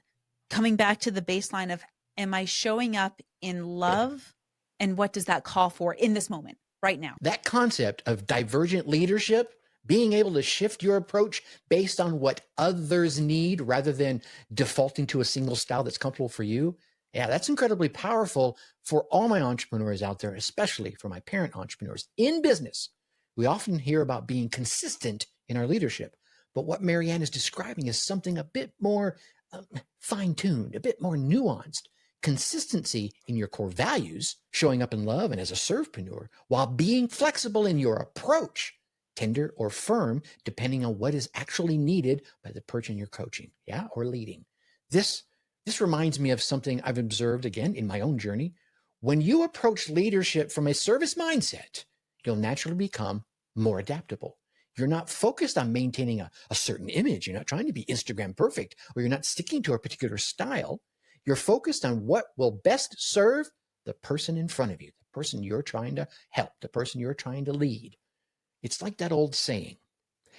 coming back to the baseline of, am I showing up in love? And what does that call for in this moment right now? That concept of divergent leadership, being able to shift your approach based on what others need rather than defaulting to a single style that's comfortable for you. Yeah, that's incredibly powerful for all my entrepreneurs out there, especially for my parent entrepreneurs. In business, we often hear about being consistent in our leadership, but what Marianne is describing is something a bit more fine-tuned, a bit more nuanced. Consistency in your core values, showing up in love and as a servepreneur, while being flexible in your approach, tender or firm, depending on what is actually needed by the person you're coaching, or leading. This reminds me of something I've observed again in my own journey. When you approach leadership from a service mindset, you'll naturally become more adaptable. You're not focused on maintaining a certain image. You're not trying to be Instagram perfect, or you're not sticking to a particular style. You're focused on what will best serve the person in front of you, the person you're trying to help, the person you're trying to lead. It's like that old saying,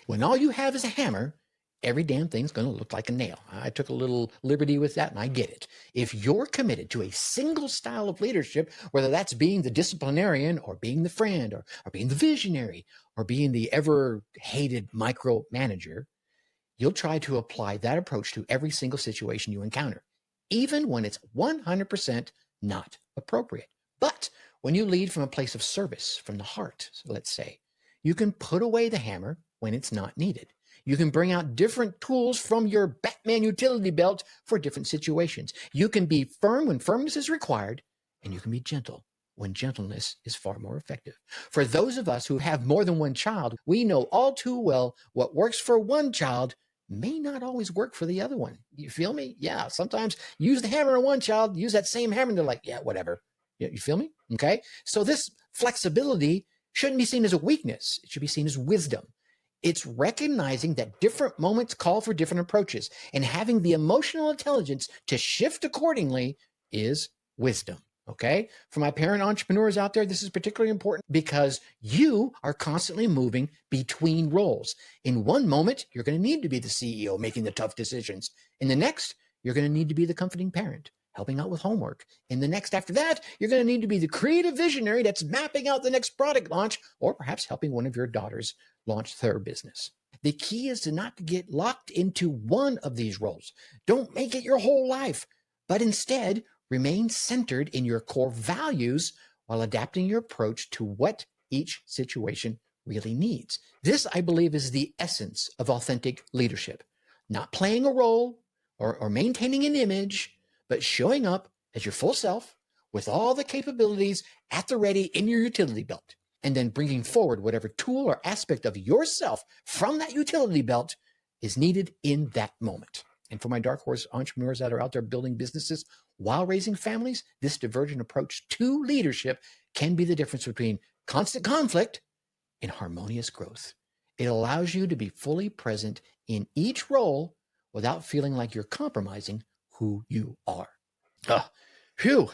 when all you have is a hammer, every damn thing's going to look like a nail. I took a little liberty with that, and I get it. If you're committed to a single style of leadership, whether that's being the disciplinarian or being the friend or being the visionary or being the ever-hated micromanager, you'll try to apply that approach to every single situation you encounter, even when it's 100% not appropriate. But when you lead from a place of service, from the heart, so let's say, you can put away the hammer when it's not needed. You can bring out different tools from your Batman utility belt for different situations. You can be firm when firmness is required, and you can be gentle when gentleness is far more effective. For those of us who have more than one child, we know all too well what works for one child may not always work for the other one. You feel me? Yeah, sometimes use the hammer on one child, use that same hammer, and they're like, yeah, whatever. You feel me? Okay. So this flexibility shouldn't be seen as a weakness. It should be seen as wisdom. It's recognizing that different moments call for different approaches, and having the emotional intelligence to shift accordingly is wisdom. Okay. For my parent entrepreneurs out there, this is particularly important because you are constantly moving between roles. In one moment, you're going to need to be the CEO making the tough decisions. In the next, you're going to need to be the comforting parent, helping out with homework. In the next after that, you're going to need to be the creative visionary that's mapping out the next product launch, or perhaps helping one of your daughters launch their business. The key is to not get locked into one of these roles. Don't make it your whole life, but instead remain centered in your core values while adapting your approach to what each situation really needs. This, I believe, is the essence of authentic leadership. Not playing a role or maintaining an image, but showing up as your full self with all the capabilities at the ready in your utility belt, and then bringing forward whatever tool or aspect of yourself from that utility belt is needed in that moment. And for my dark horse entrepreneurs that are out there building businesses while raising families, this divergent approach to leadership can be the difference between constant conflict and harmonious growth. It allows you to be fully present in each role without feeling like you're compromising who you are. Phew.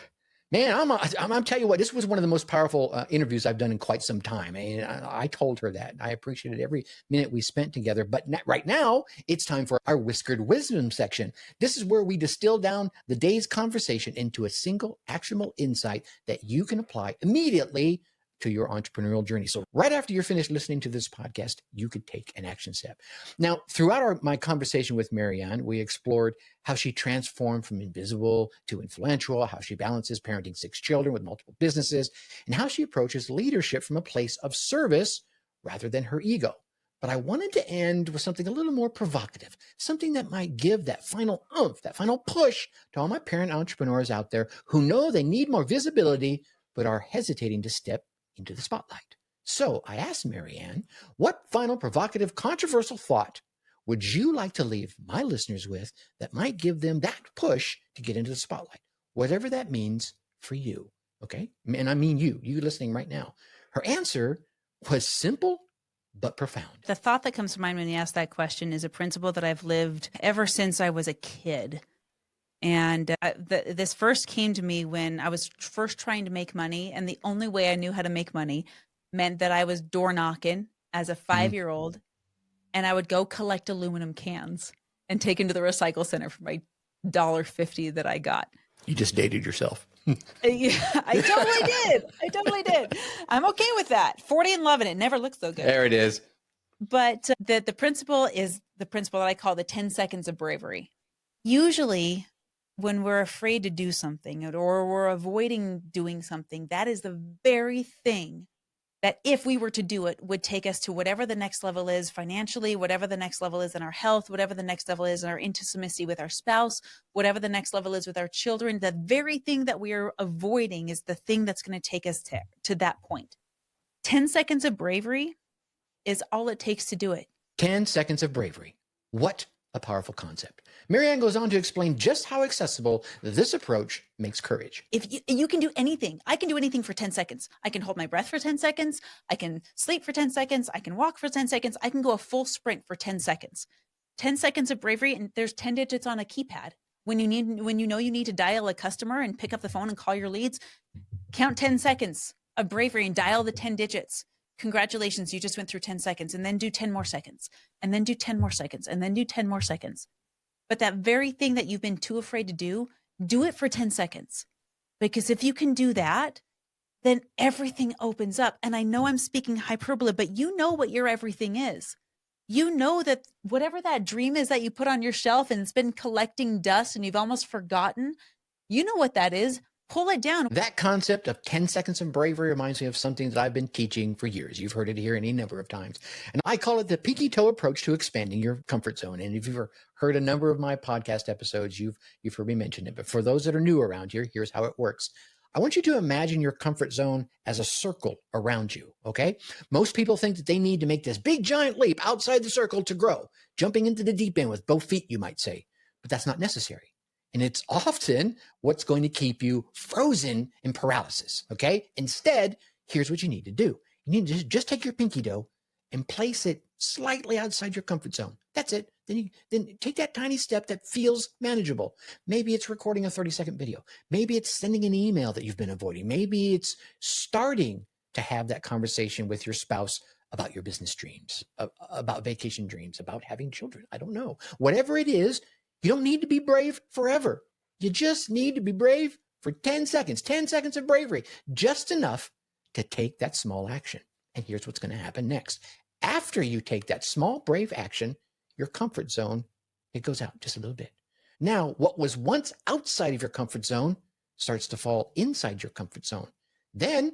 Man, I'm telling you what, this was one of the most powerful interviews I've done in quite some time. And I told her that. I appreciated every minute we spent together. But right now, it's time for our Whiskered Wisdom section. This is where we distill down the day's conversation into a single actionable insight that you can apply immediately to your entrepreneurial journey. So right after you're finished listening to this podcast, you could take an action step. Now, throughout my conversation with Marianne, we explored how she transformed from invisible to influential, how she balances parenting 6 children with multiple businesses, and how she approaches leadership from a place of service rather than her ego. But I wanted to end with something a little more provocative, something that might give that final oomph, that final push to all my parent entrepreneurs out there who know they need more visibility, but are hesitating to step into the spotlight. So I asked Marianne, what final provocative, controversial thought would you like to leave my listeners with that might give them that push to get into the spotlight, whatever that means for you? Okay. And I mean you listening right now. Her answer was simple but profound. The thought that comes to mind when you ask that question is a principle that I've lived ever since I was a kid. And this first came to me when I was first trying to make money. And the only way I knew how to make money meant that I was door knocking as a 5-year-old. And I would go collect aluminum cans and take them to the recycle center for my $1.50 that I got. You just dated yourself. Yeah, I totally did. I'm okay with that. 40 and loving it. Never looks so good. There it is. But the principle is the principle that I call the 10 seconds of bravery. Usually when we're afraid to do something or we're avoiding doing something, that is the very thing that if we were to do it would take us to whatever the next level is financially, whatever the next level is in our health, whatever the next level is in our intimacy with our spouse, whatever the next level is with our children. The very thing that we are avoiding is the thing that's going to take us to that point. 10 seconds of bravery is all it takes to do it. 10 seconds of bravery. What a powerful concept. Marianne goes on to explain just how accessible this approach makes courage. If you can do anything, I can do anything for 10 seconds. I can hold my breath for 10 seconds. I can sleep for 10 seconds. I can walk for 10 seconds. I can go a full sprint for 10 seconds. 10 seconds of bravery, and there's 10 digits on a keypad. When you know you need to dial a customer and pick up the phone and call your leads, count 10 seconds of bravery and dial the 10 digits. Congratulations, you just went through 10 seconds, and then do 10 more seconds, and then do 10 more seconds, and then do 10 more seconds. But that very thing that you've been too afraid to do it for 10 seconds. Because if you can do that, then everything opens up. And I know I'm speaking hyperbole, but you know what your everything is. You know that whatever that dream is that you put on your shelf and it's been collecting dust and you've almost forgotten, you know what that is. pull it down. That concept of 10 seconds of bravery reminds me of something that I've been teaching for years. You've heard it here any number of times. And I call it the pinky toe approach to expanding your comfort zone. And if you've heard a number of my podcast episodes, you've heard me mention it. But for those that are new around here, here's how it works. I want you to imagine your comfort zone as a circle around you, okay? Most people think that they need to make this big giant leap outside the circle to grow, jumping into the deep end with both feet, you might say. But that's not necessary. And it's often what's going to keep you frozen in paralysis, okay? Instead, here's what you need to do. You need to just take your pinky toe and place it slightly outside your comfort zone. That's it. Then take that tiny step that feels manageable. Maybe it's recording a 30-second video. Maybe it's sending an email that you've been avoiding. Maybe it's starting to have that conversation with your spouse about your business dreams, about vacation dreams, about having children. I don't know. Whatever it is, you don't need to be brave forever. You just need to be brave for 10 seconds, 10 seconds of bravery, just enough to take that small action. And here's what's going to happen next. After you take that small, brave action, your comfort zone, it goes out just a little bit. Now, what was once outside of your comfort zone starts to fall inside your comfort zone. Then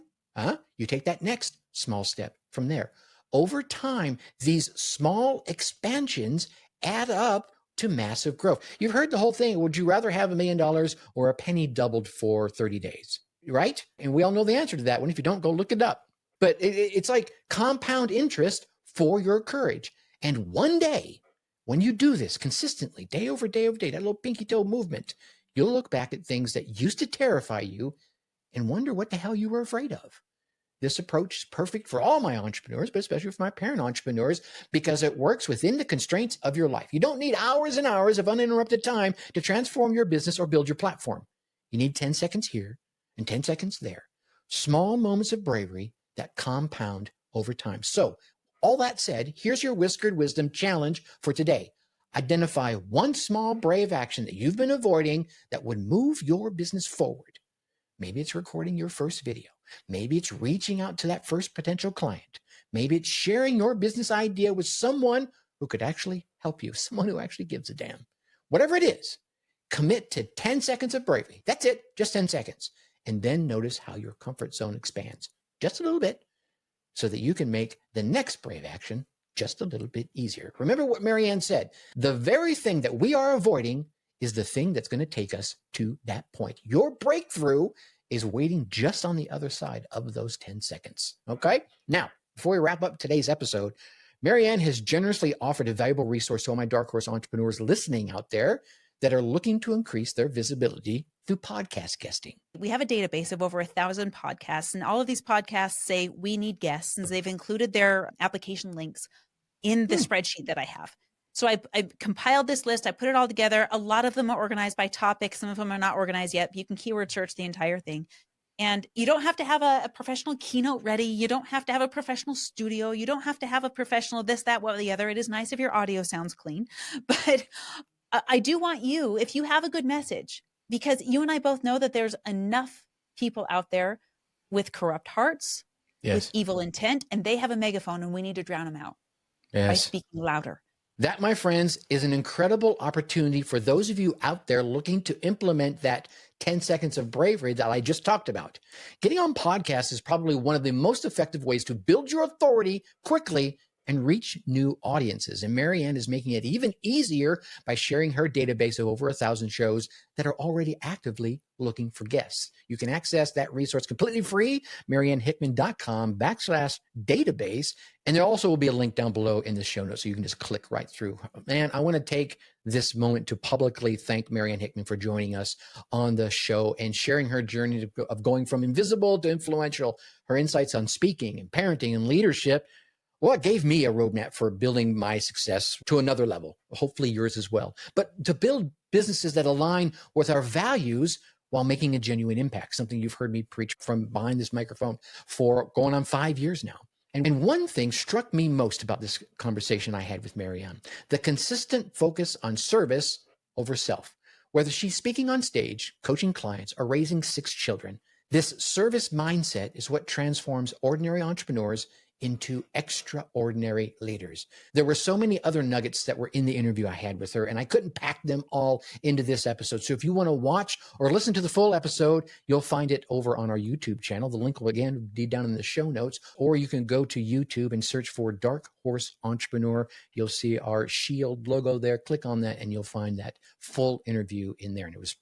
you take that next small step from there. Over time, these small expansions add up to massive growth. You've heard the whole thing. Would you rather have $1 million or a penny doubled for 30 days? Right? And we all know the answer to that one. If you don't, go look it up. But it's like compound interest for your courage. And one day, when you do this consistently, day over day over day, that little pinky toe movement, you'll look back at things that used to terrify you and wonder what the hell you were afraid of. This approach is perfect for all my entrepreneurs, but especially for my parent entrepreneurs, because it works within the constraints of your life. You don't need hours and hours of uninterrupted time to transform your business or build your platform. You need 10 seconds here and 10 seconds there. Small moments of bravery that compound over time. So, all that said, here's your Whiskered Wisdom challenge for today. Identify one small, brave action that you've been avoiding that would move your business forward. Maybe it's recording your first video. Maybe it's reaching out to that first potential client. Maybe it's sharing your business idea with someone who could actually help you, someone who actually gives a damn. Whatever it is, commit to 10 seconds of bravery. That's it, just 10 seconds. And then notice how your comfort zone expands just a little bit so that you can make the next brave action just a little bit easier. Remember what Marianne said, the very thing that we are avoiding is the thing that's going to take us to that point. Your breakthrough is waiting just on the other side of those 10 seconds. Okay? Now, before we wrap up today's episode, Marianne has generously offered a valuable resource to all my Dark Horse entrepreneurs listening out there that are looking to increase their visibility through podcast guesting. We have a database of over 1,000 podcasts, and all of these podcasts say we need guests, and they've included their application links in the spreadsheet that I have. So I compiled this list. I put it all together. A lot of them are organized by topic. Some of them are not organized yet. You can keyword search the entire thing. And you don't have to have a professional keynote ready. You don't have to have a professional studio. You don't have to have a professional this, that, what, the other. It is nice if your audio sounds clean. But I do want you, if you have a good message, because you and I both know that there's enough people out there with corrupt hearts, with evil intent, and they have a megaphone and we need to drown them out by speaking louder. That, my friends, is an incredible opportunity for those of you out there looking to implement that 10 seconds of bravery that I just talked about. Getting on podcasts is probably one of the most effective ways to build your authority quickly and reach new audiences. And Marianne is making it even easier by sharing her database of over 1,000 shows that are already actively looking for guests. You can access that resource completely free, mariannehickman.com/database. And there also will be a link down below in the show notes, so you can just click right through. Man, I want to take this moment to publicly thank Marianne Hickman for joining us on the show and sharing her journey of going from invisible to influential, her insights on speaking and parenting and leadership. Well, it gave me a roadmap for building my success to another level, hopefully yours as well. But to build businesses that align with our values while making a genuine impact, something you've heard me preach from behind this microphone for going on 5 years now. And one thing struck me most about this conversation I had with Marianne, the consistent focus on service over self. Whether she's speaking on stage, coaching clients, or raising 6 children, this service mindset is what transforms ordinary entrepreneurs into extraordinary leaders. There were so many other nuggets that were in the interview I had with her, and I couldn't pack them all into this episode. So if you want to watch or listen to the full episode, you'll find it over on our YouTube channel. The link will again be down in the show notes, or you can go to YouTube and search for Dark Horse Entrepreneur. You'll see our shield logo there. Click on that and you'll find that full interview in there. And it was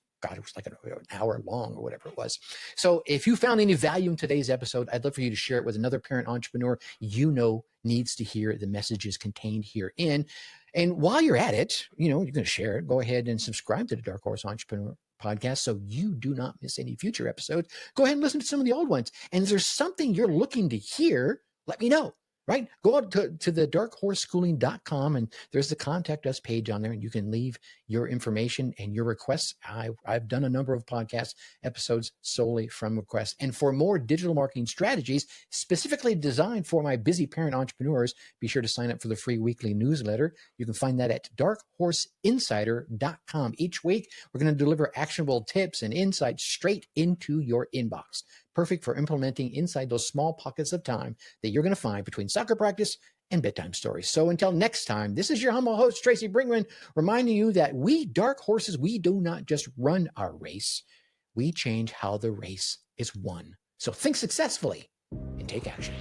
like an hour long or whatever it was. So if you found any value in today's episode, I'd love for you to share it with another parent entrepreneur you know needs to hear the messages contained herein. And while you're at it, you're going to share it. Go ahead and subscribe to the Dark Horse Entrepreneur podcast so you do not miss any future episodes. Go ahead and listen to some of the old ones. And if there's something you're looking to hear, let me know. Right? Go out to the darkhorseschooling.com and there's the contact us page on there and you can leave your information and your requests. I've done a number of podcast episodes solely from requests. And for more digital marketing strategies specifically designed for my busy parent entrepreneurs, be sure to sign up for the free weekly newsletter. You can find that at darkhorseinsider.com. Each week, we're going to deliver actionable tips and insights straight into your inbox. Perfect for implementing inside those small pockets of time that you're going to find between soccer practice and bedtime stories. So until next time, this is your humble host, Tracy Brinkman, reminding you that we dark horses, we do not just run our race. We change how the race is won. So think successfully and take action.